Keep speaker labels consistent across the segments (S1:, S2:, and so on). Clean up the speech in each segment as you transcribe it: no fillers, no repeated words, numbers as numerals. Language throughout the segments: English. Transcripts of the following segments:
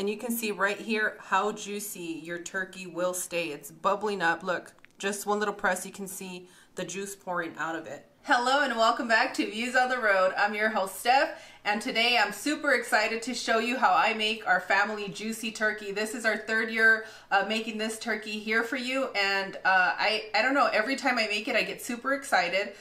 S1: and you can see right here how juicy your turkey will stay. It's bubbling up. Look, just one little press, you can see the juice pouring out of it. Hello and welcome back to Views on the Road. I'm your host Steph, and today I'm super excited to show you how I make our family juicy turkey. This is our third year making this turkey here for you, and I don't know, every time I make it I get super excited.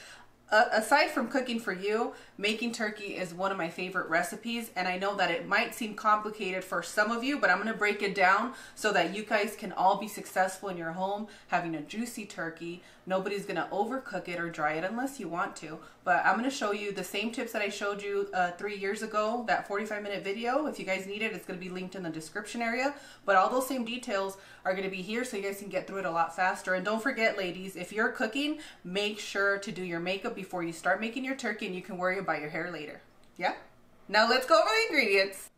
S1: Aside from cooking for you, making turkey is one of my favorite recipes, and I know that it might seem complicated for some of you, but I'm going to break it down so that you guys can all be successful in your home having a juicy turkey. Nobody's going to overcook it or dry it unless you want to, but I'm going to show you the same tips that I showed you 3 years ago, that 45-minute video. If you guys need it, it's going to be linked in the description area, but all those same details are going to be here so you guys can get through it a lot faster. And don't forget, ladies, if you're cooking, make sure to do your makeup before you start making your turkey, and you can worry about your hair later. Yeah? Now let's go over the ingredients.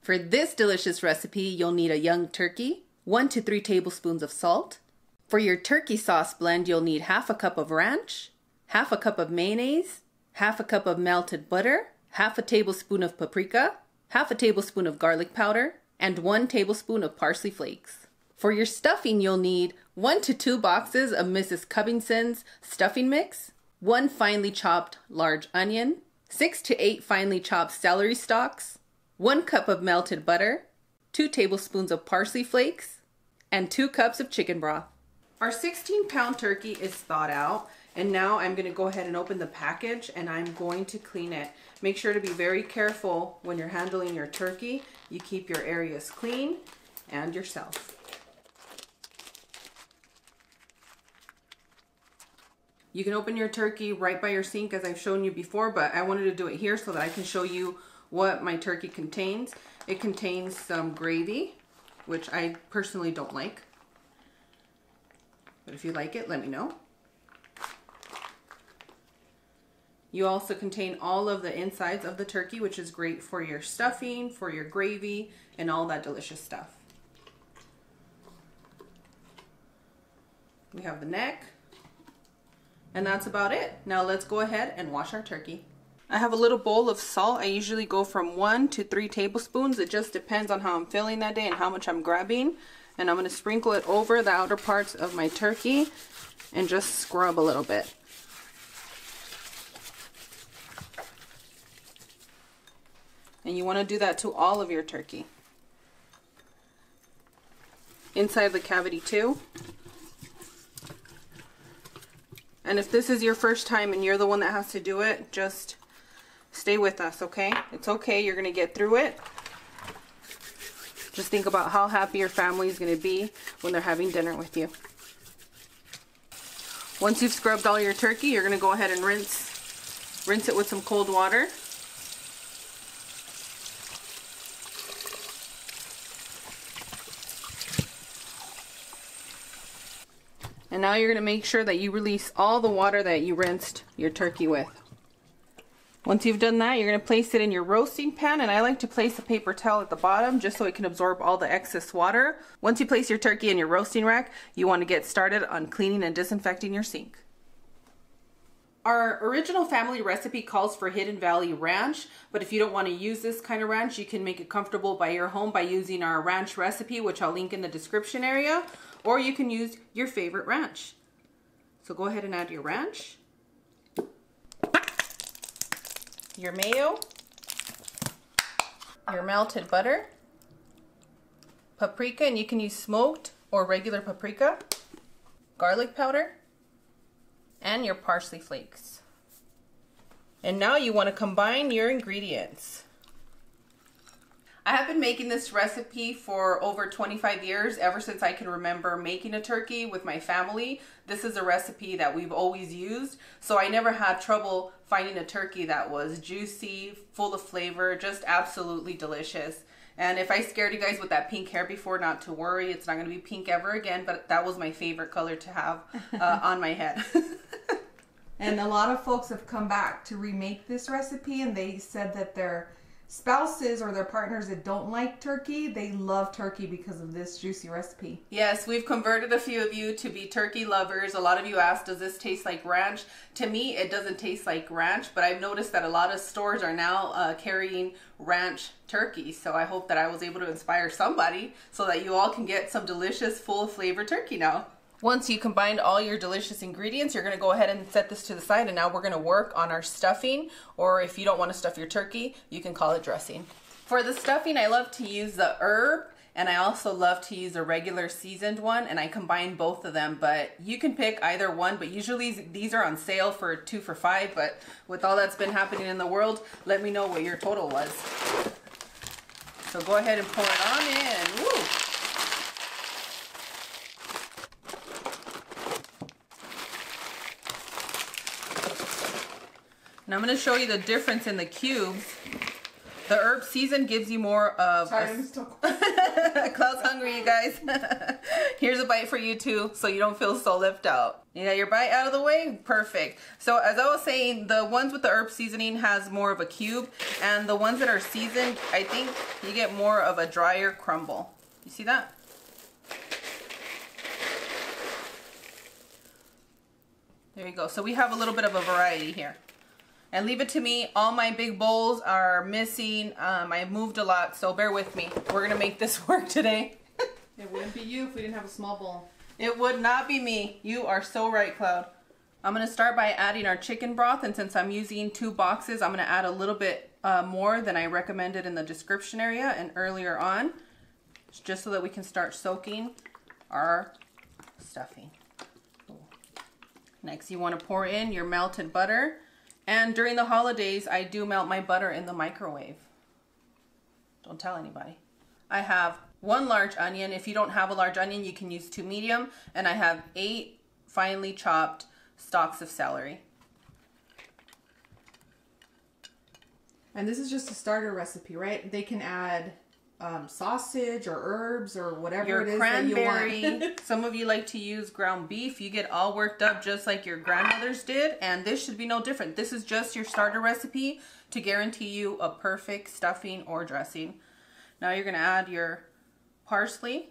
S1: For this delicious recipe, you'll need a young turkey, 1 to 3 tablespoons of salt. For your turkey sauce blend, you'll need half a cup of ranch, half a cup of mayonnaise, half a cup of melted butter, half a tablespoon of paprika, half a tablespoon of garlic powder, and 1 tablespoon of parsley flakes. For your stuffing, you'll need 1 to 2 boxes of Mrs. Cubbinson's stuffing mix, 1 finely chopped large onion, 6 to 8 finely chopped celery stalks, 1 cup of melted butter, 2 tablespoons of parsley flakes, and 2 cups of chicken broth. Our 16-pound turkey is thawed out, and now I'm going to go ahead and open the package and I'm going to clean it. Make sure to be very careful when you're handling your turkey. You keep your areas clean and yourself. You can open your turkey right by your sink as I've shown you before, but I wanted to do it here so that I can show you what my turkey contains. It contains some gravy, which I personally don't like. But if you like it, let me know. You also contain all of the insides of the turkey, which is great for your stuffing, for your gravy, and all that delicious stuff. We have the neck, and that's about it. Now let's go ahead and wash our turkey. I have a little bowl of salt. I usually go from 1 to 3 tablespoons. It just depends on how I'm feeling that day and how much I'm grabbing. And I'm going to sprinkle it over the outer parts of my turkey and just scrub a little bit. And you want to do that to all of your turkey. Inside the cavity too. And if this is your first time and you're the one that has to do it, just stay with us, okay? It's okay, you're going to get through it. Just think about how happy your family is going to be when they're having dinner with you. Once you've scrubbed all your turkey, you're going to go ahead and rinse it with some cold water. And now you're going to make sure that you release all the water that you rinsed your turkey with. Once you've done that, you're going to place it in your roasting pan, and I like to place a paper towel at the bottom just so it can absorb all the excess water. Once you place your turkey in your roasting rack, you want to get started on cleaning and disinfecting your sink. Our original family recipe calls for Hidden Valley Ranch, but if you don't want to use this kind of ranch, you can make it comfortable by your home by using our ranch recipe, which I'll link in the description area, or you can use your favorite ranch. So go ahead and add your ranch, your mayo, your melted butter, paprika, and you can use smoked or regular paprika, garlic powder, and your parsley flakes. And now you want to combine your ingredients. I have been making this recipe for over 25 years, ever since I can remember making a turkey with my family. This is a recipe that we've always used, so I never had trouble finding a turkey that was juicy, full of flavor, just absolutely delicious. And if I scared you guys with that pink hair before, not to worry, it's not going to be pink ever again, but that was my favorite color to have on my head.
S2: And a lot of folks have come back to remake this recipe, and they said that their spouses or their partners that don't like turkey, they love turkey because of this juicy recipe.
S1: Yes, we've converted a few of you to be turkey lovers. A lot of you asked, does this taste like ranch? To me, it doesn't taste like ranch, but I've noticed that a lot of stores are now carrying ranch turkey. So I hope that I was able to inspire somebody so that you all can get some delicious, full flavor turkey now. Once you combined all your delicious ingredients, you're going to go ahead and set this to the side, and now we're going to work on our stuffing, or if you don't want to stuff your turkey, you can call it dressing. For the stuffing, I love to use the herb, and I also love to use a regular seasoned one, and I combine both of them, but you can pick either one, but usually these are on sale for 2 for $5, but with all that's been happening in the world, let me know what your total was. So go ahead and pour it on in. Woo! And I'm going to show you the difference in the cubes. The herb season gives you more of...
S2: Sorry, I'm still...
S1: Cloud's hungry, you guys. Here's a bite for you too, so you don't feel so left out. You got your bite out of the way? Perfect. So as I was saying, the ones with the herb seasoning has more of a cube, and the ones that are seasoned, I think you get more of a drier crumble. You see that? There you go. So we have a little bit of a variety here. And leave it to me, all my big bowls are missing. I moved a lot, so bear with me. We're gonna make this work today.
S2: It wouldn't be you if we didn't have a small bowl.
S1: It would not be me. You are so right, Cloud. I'm gonna start by adding our chicken broth, and since I'm using 2 boxes, I'm gonna add a little bit more than I recommended in the description area and earlier on, just so that we can start soaking our stuffing. Next, you wanna pour in your melted butter. And during the holidays, I do melt my butter in the microwave. Don't tell anybody. I have 1 large onion. If you don't have a large onion, you can use 2 medium. And I have 8 finely chopped stalks of celery.
S2: And this is just a starter recipe, right? They can add sausage or herbs or whatever it is that you want.
S1: Some of you like to use ground beef. You get all worked up just like your grandmothers did, and this should be no different. This is just your starter recipe to guarantee you a perfect stuffing or dressing. Now you're going to add your parsley,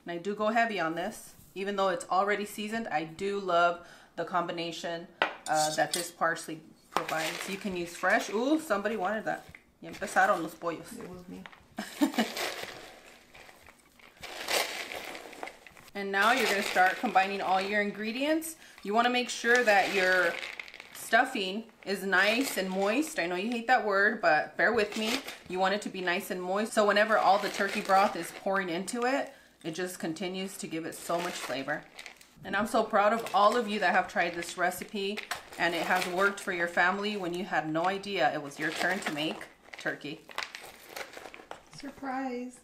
S1: and I do go heavy on this. Even though it's already seasoned, I do love the combination that this parsley provides. You can use fresh. Ooh, somebody wanted that. Ya empezaron los pollos.
S2: It was me.
S1: And now you're going to start combining all your ingredients. You want to make sure that your stuffing is nice and moist. I know you hate that word, but bear with me. You want it to be nice and moist, so whenever all the turkey broth is pouring into it, it just continues to give it so much flavor. And I'm so proud of all of you that have tried this recipe, and it has worked for your family when you had no idea it was your turn to make turkey.
S2: Surprise.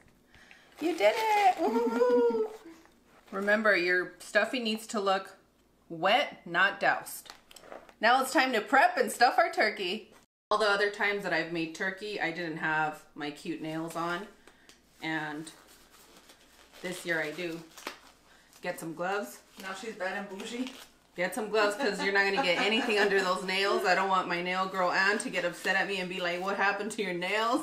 S1: You did it! Woo-hoo. Remember, your stuffing needs to look wet, not doused. Now it's time to prep and stuff our turkey. All the other times that I've made turkey, I didn't have my cute nails on. And this year I do. Get some gloves.
S2: Now she's bad and bougie.
S1: Get some gloves, because you're not going to get anything under those nails. I don't want my nail girl Ann to get upset at me and be like, what happened to your nails?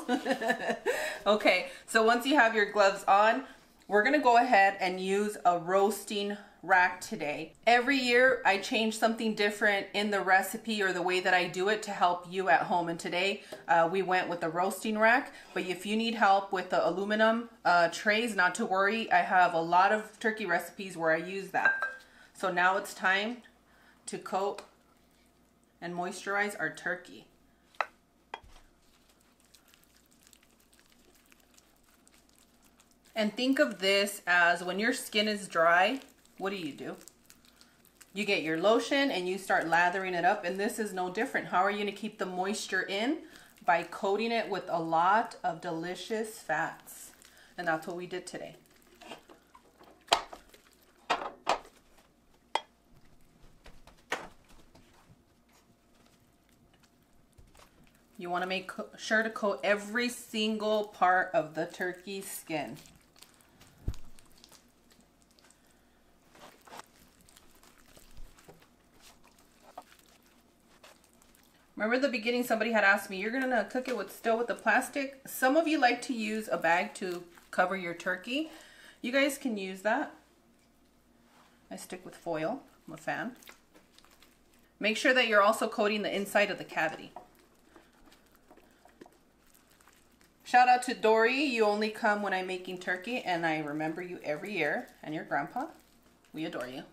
S1: Okay, so once you have your gloves on, we're going to go ahead and use a roasting rack today. Every year I change something different in the recipe or the way that I do it to help you at home. And today we went with the roasting rack, but if you need help with the aluminum trays, not to worry. I have a lot of turkey recipes where I use that. So now it's time to coat and moisturize our turkey. And think of this as when your skin is dry, what do? You get your lotion and you start lathering it up, and this is no different. How are you going to keep the moisture in? By coating it with a lot of delicious fats. And that's what we did today. You want to make sure to coat every single part of the turkey's skin. Remember the beginning somebody had asked me, you're gonna cook it still with the plastic? Some of you like to use a bag to cover your turkey. You guys can use that. I stick with foil, I'm a fan. Make sure that you're also coating the inside of the cavity. Shout out to Dory, you only come when I'm making turkey, and I remember you every year, and your grandpa. We adore you.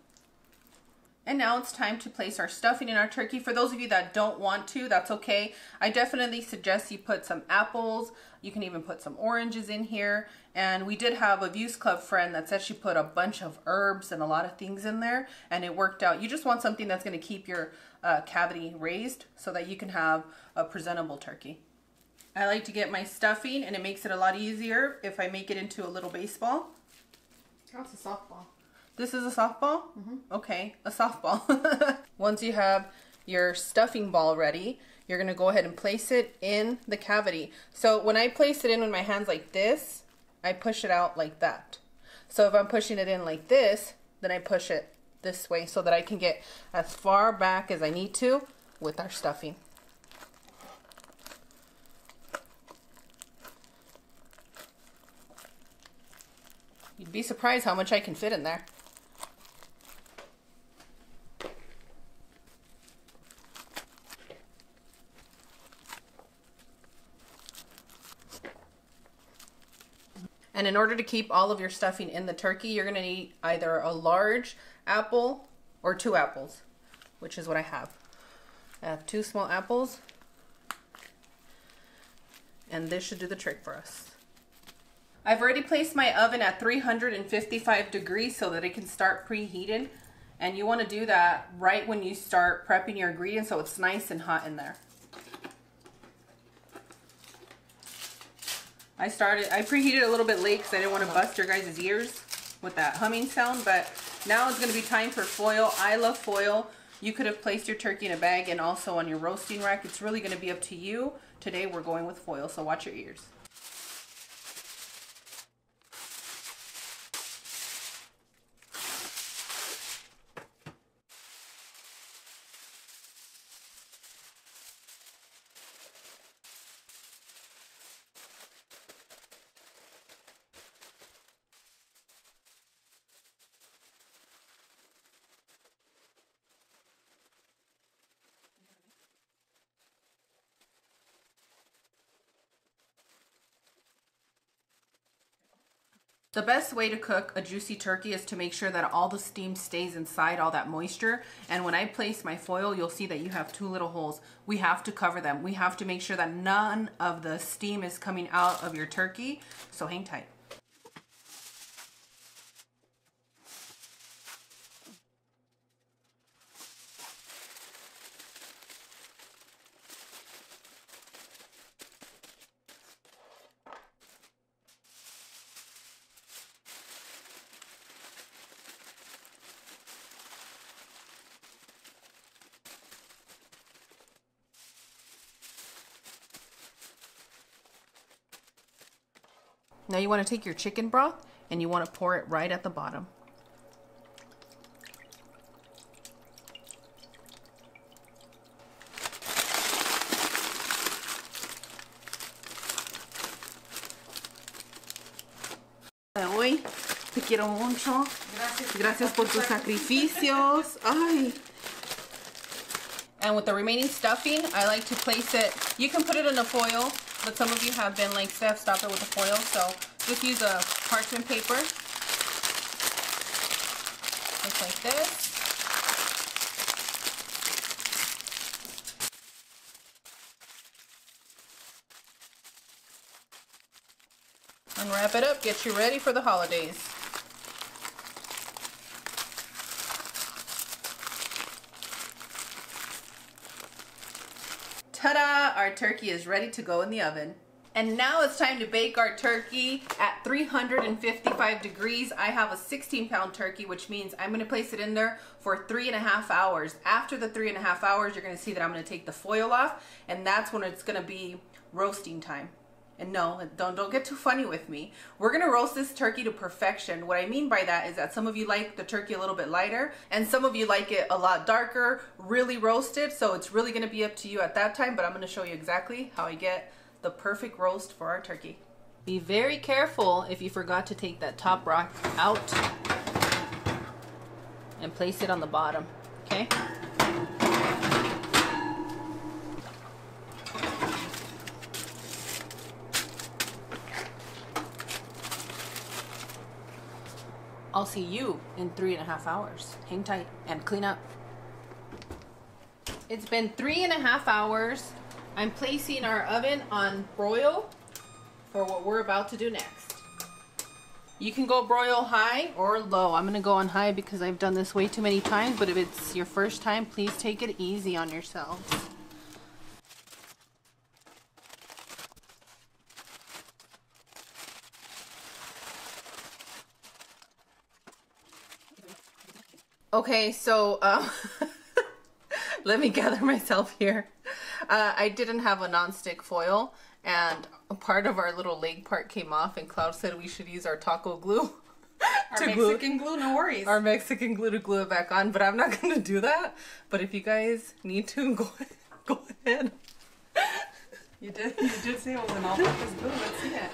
S1: And now it's time to place our stuffing in our turkey. For those of you that don't want to, that's okay. I definitely suggest you put some apples. You can even put some oranges in here. And we did have a Views Club friend that said she put a bunch of herbs and a lot of things in there, and it worked out. You just want something that's going to keep your cavity raised so that you can have a presentable turkey. I like to get my stuffing, and it makes it a lot easier if I make it into a little baseball.
S2: That's a softball.
S1: This is a softball? Mm-hmm. Okay, a softball. Once you have your stuffing ball ready, you're going to go ahead and place it in the cavity. So when I place it in with my hands like this, I push it out like that. So if I'm pushing it in like this, then I push it this way so that I can get as far back as I need to with our stuffing. You'd be surprised how much I can fit in there. And in order to keep all of your stuffing in the turkey, you're going to need either a large apple or 2 apples, which is what I have. I have 2 small apples, and this should do the trick for us. I've already placed my oven at 355 degrees so that it can start preheating, and you want to do that right when you start prepping your ingredients so it's nice and hot in there. I preheated a little bit late because I didn't want to bust your guys' ears with that humming sound, but now it's going to be time for foil. I love foil. You could have placed your turkey in a bag and also on your roasting rack. It's really going to be up to you. Today we're going with foil, so watch your ears. The best way to cook a juicy turkey is to make sure that all the steam stays inside all that moisture. And when I place my foil, you'll see that you have 2 little holes. We have to cover them. We have to make sure that none of the steam is coming out of your turkey. So hang tight. Now you want to take your chicken broth and you want to pour it right at the bottom. Hoy te quiero mucho. Gracias por tus sacrificios. Ay. And with the remaining stuffing, I like to place it, you can put it in a foil, but some of you have been like, Steph, stop it with the foil. So just use a parchment paper. Just like this. And wrap it up, get you ready for the holidays. Ta-da! Our turkey is ready to go in the oven. And now it's time to bake our turkey at 355 degrees. I have a 16-pound turkey, which means I'm going to place it in there for 3.5 hours. After the 3.5 hours, you're going to see that I'm going to take the foil off, and that's when it's going to be roasting time. And no, don't get too funny with me. We're gonna roast this turkey to perfection. What I mean by that is that some of you like the turkey a little bit lighter, and some of you like it a lot darker, really roasted. So it's really gonna be up to you at that time, but I'm gonna show you exactly how I get the perfect roast for our turkey. Be very careful if you forgot to take that top rock out and place it on the bottom, okay? I'll see you in 3.5 hours. Hang tight and clean up. It's been 3.5 hours. I'm placing our oven on broil for what we're about to do next. You can go broil high or low. I'm gonna go on high because I've done this way too many times, but if it's your first time, please take it easy on yourselves. Okay, so let me gather myself here. I didn't have a non-stick foil, and a part of our little leg part came off, and Cloud said we should use our taco glue.
S2: Our Mexican glue, no worries.
S1: Our Mexican glue to glue it back on, but I'm not going to do that. But if you guys need to, go ahead.
S2: You did say it was an all-purpose glue. Let's see it.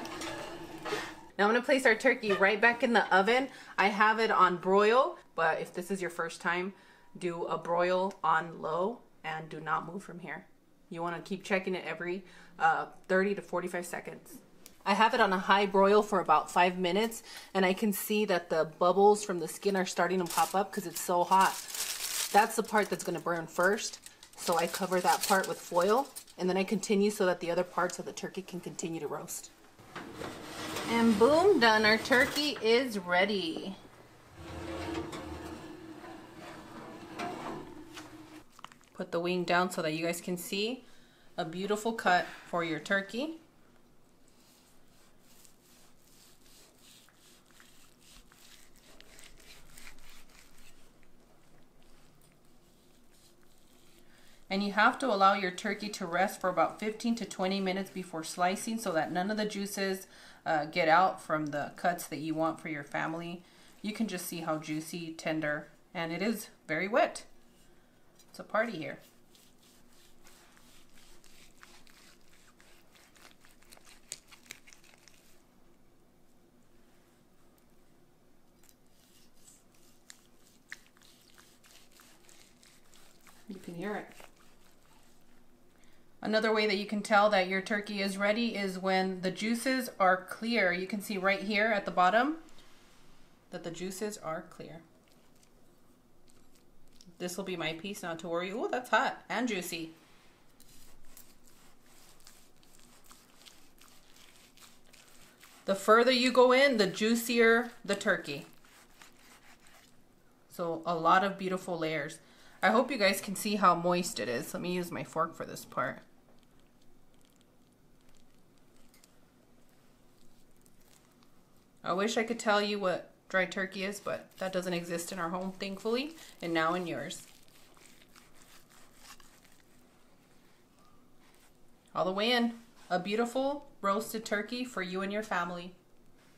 S1: Now I'm going to place our turkey right back in the oven. I have it on broil, but if this is your first time, do a broil on low and do not move from here. You want to keep checking it every 30 to 45 seconds. I have it on a high broil for about 5 minutes, and I can see that the bubbles from the skin are starting to pop up because it's so hot. That's the part that's going to burn first. So I cover that part with foil, and then I continue so that the other parts of the turkey can continue to roast. And boom, done. Our turkey is ready. Put the wing down so that you guys can see a beautiful cut for your turkey. And you have to allow your turkey to rest for about 15 to 20 minutes before slicing so that none of the juices get out from the cuts that you want for your family. You can just see how juicy, tender, and it is very wet. It's a party here.
S2: You can hear it.
S1: Another way that you can tell that your turkey is ready is when the juices are clear. You can see right here at the bottom that the juices are clear. This will be my piece, not to worry. Oh, that's hot and juicy. The further you go in, the juicier the turkey. So a lot of beautiful layers. I hope you guys can see how moist it is. Let me use my fork for this part. I wish I could tell you what dry turkey is, but that doesn't exist in our home, thankfully, and now in yours. All the way in. A beautiful roasted turkey for you and your family.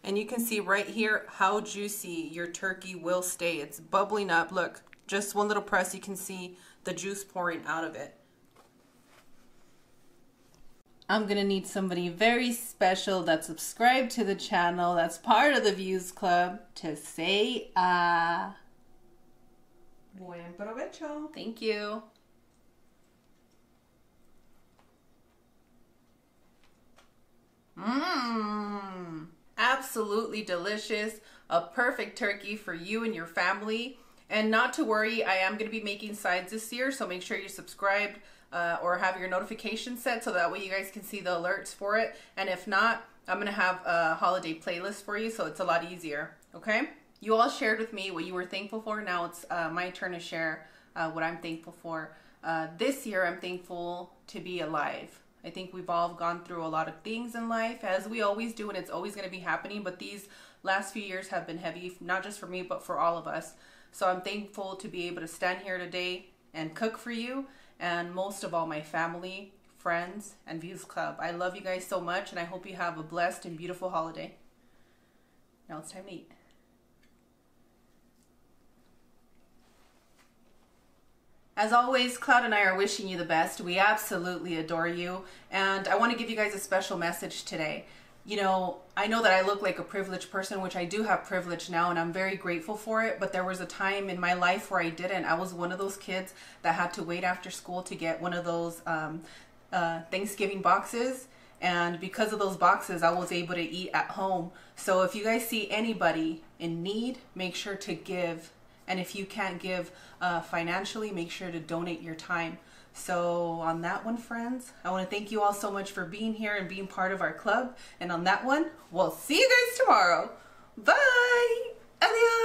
S1: And you can see right here how juicy your turkey will stay. It's bubbling up. Look, just one little press, you can see the juice pouring out of it. I'm gonna need somebody very special that's subscribed to the channel, that's part of the Views Club, to say
S2: Buen provecho.
S1: Thank you. Absolutely delicious. A perfect turkey for you and your family. And not to worry, I am going to be making sides this year, so make sure you're subscribed or have your notifications set so that way you guys can see the alerts for it. And if not, I'm going to have a holiday playlist for you, so it's a lot easier, okay? You all shared with me what you were thankful for. Now it's my turn to share what I'm thankful for. This year, I'm thankful to be alive. I think we've all gone through a lot of things in life, as we always do, and it's always going to be happening. But these last few years have been heavy, not just for me, but for all of us. So I'm thankful to be able to stand here today and cook for you, and most of all, my family, friends, and Views Club. I love you guys so much, and I hope you have a blessed and beautiful holiday. Now it's time to eat. As always, Cloud and I are wishing you the best. We absolutely adore you. And I want to give you guys a special message today. You know, I know that I look like a privileged person, which I do have privilege now, and I'm very grateful for it. But there was a time in my life where I didn't. I was one of those kids that had to wait after school to get one of those Thanksgiving boxes. And because of those boxes, I was able to eat at home. So if you guys see anybody in need, make sure to give. And if you can't give financially, make sure to donate your time. So on that one, friends, I want to thank you all so much for being here and being part of our club. And on that one, we'll see you guys tomorrow. Bye! Adios!